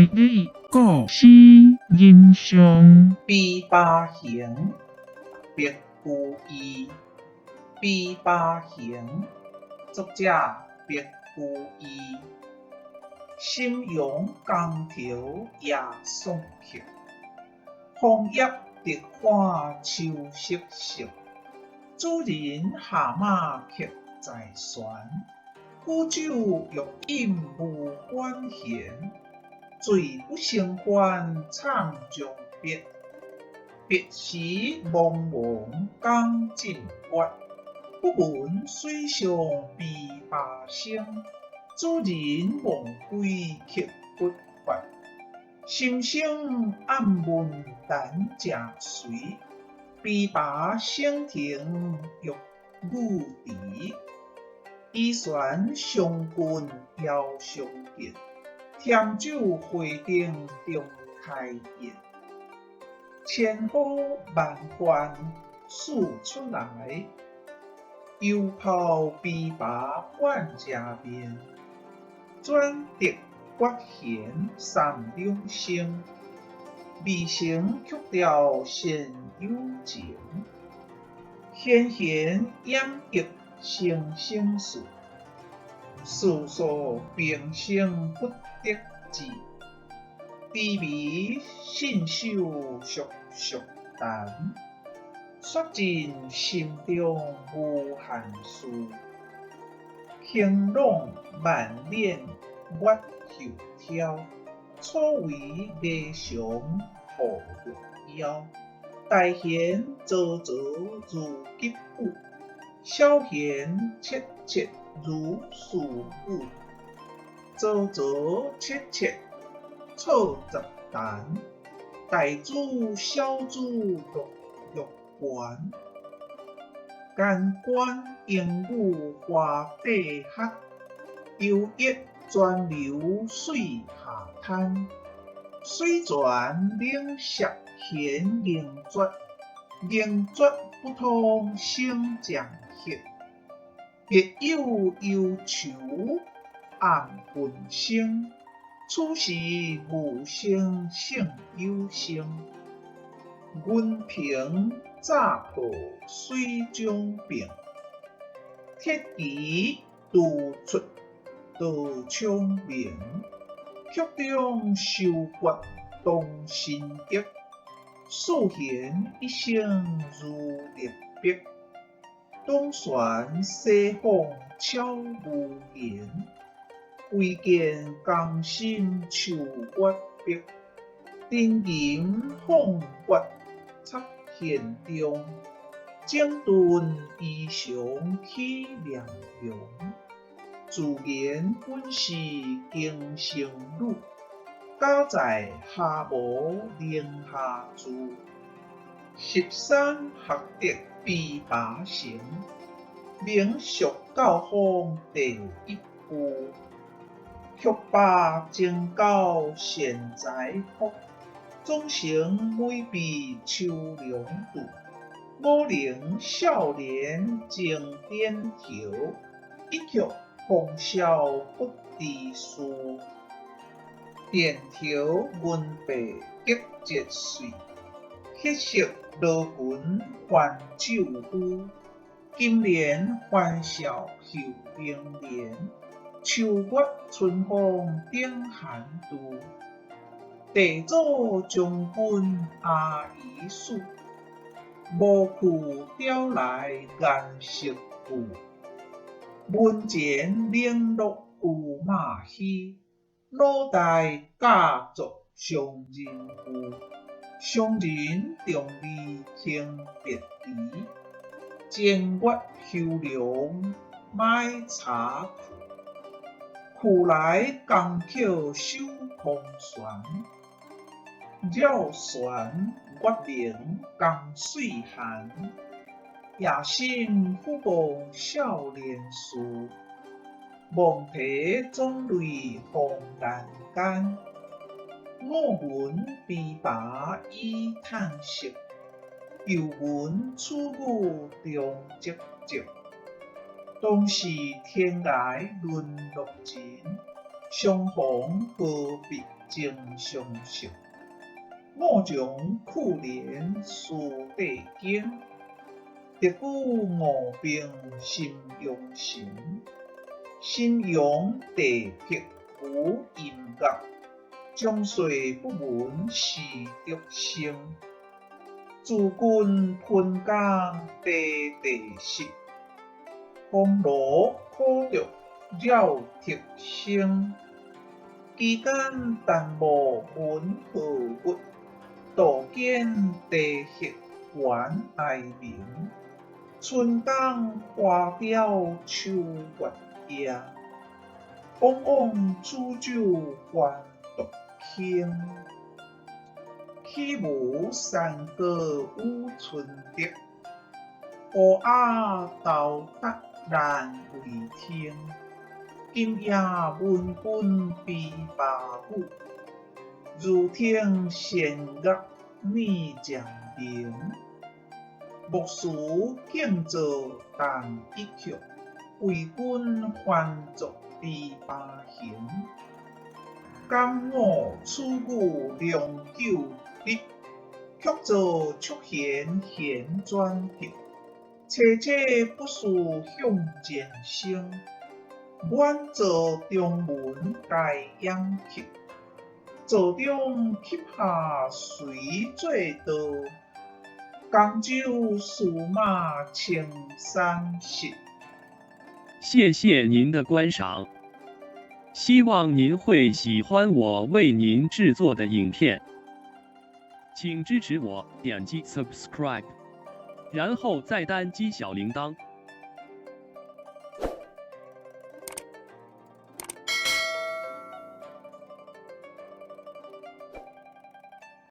台语故事人上。比巴行，别故意。比巴行，作者别故意。心勇江条也送客，枫叶直看秋色色。主人下马客在船，苦酒欲饮无关闲。醉不成欢唱将别，别时茫茫江浸月。不闻水上琵琶声，主人忘归客不还。心生暗闷难食髓，琵琶声停欲语迟。渔船上君遥相见，添酒会顶中开宴。千呼万唤始出来，犹抱琵琶半遮面。转得决弦三两声，未成曲调先有情。弦弦掩抑声声事，诉说平生不得志。低眉信手续续谈，说尽心中无限事。轻朗万年月后挑，错为霓裳抱玉腰。大弦灼灼如急雨，小弦切切如诉语。灼灼切切错十谈，大珠小珠落玉环。间关莺语花底合，游曳泉流水下滩。水泉冷涩弦凝绝，凝绝不通声将歇。别有忧愁暗魂声，此时无声胜有声。阮平早抱水中病，铁骑拄出刀枪鸣。曲中收决动心急，素弦一声如裂壁。东船西舫悄无言，唯见江心秋月碧。沉吟放月插弦中，整顿衣裳起凉凉。自言本是经生女，家在下无宁夏住。13学得琵琶声，名属教坊第一句。曲罢征稿现在谱，总成每笔秋凉度。五陵少年正点头，一曲风萧不知书。点头问白结节碎，血色罗裙还酒污。今年欢笑后明年，秋月春风顶寒度。地主将军阿姨死，无去调来颜色故。门前冷落有马戏，脑袋假作商人妇。商人重利轻别离，正月休凉买茶裤。裤来江口收空船，绕船月明江水寒。夜深忽望少年事，望题总泪红阑干。我闻琵琶已叹息，又闻楚语中寂寂。当时天涯沦落情，相逢何必正相识。我将去年书地经，得古无病心用神。信仰地撇无阴恶，将岁不闻是得生。自君喷江地地湿，风罗可着绕铁生。期间但无闻何物，道见地血还爱明。春江花雕秋月夜，往往煮酒还独倾。岂无山歌舞春蝶，乌鸦斗达难为听。今夜闻君琵琶舞，如听弦乐拟将鸣。莫使见作但一曲，为君还作琵琶行。敢我此语良久立，却做出弦弦转折。切切不思向前生，愿做中文该养客。座中吸下随做道，江州数码青山色。谢谢您的观赏，希望您会喜欢我为您制作的影片，请支持我，点击 subscribe，然后再单击小铃铛。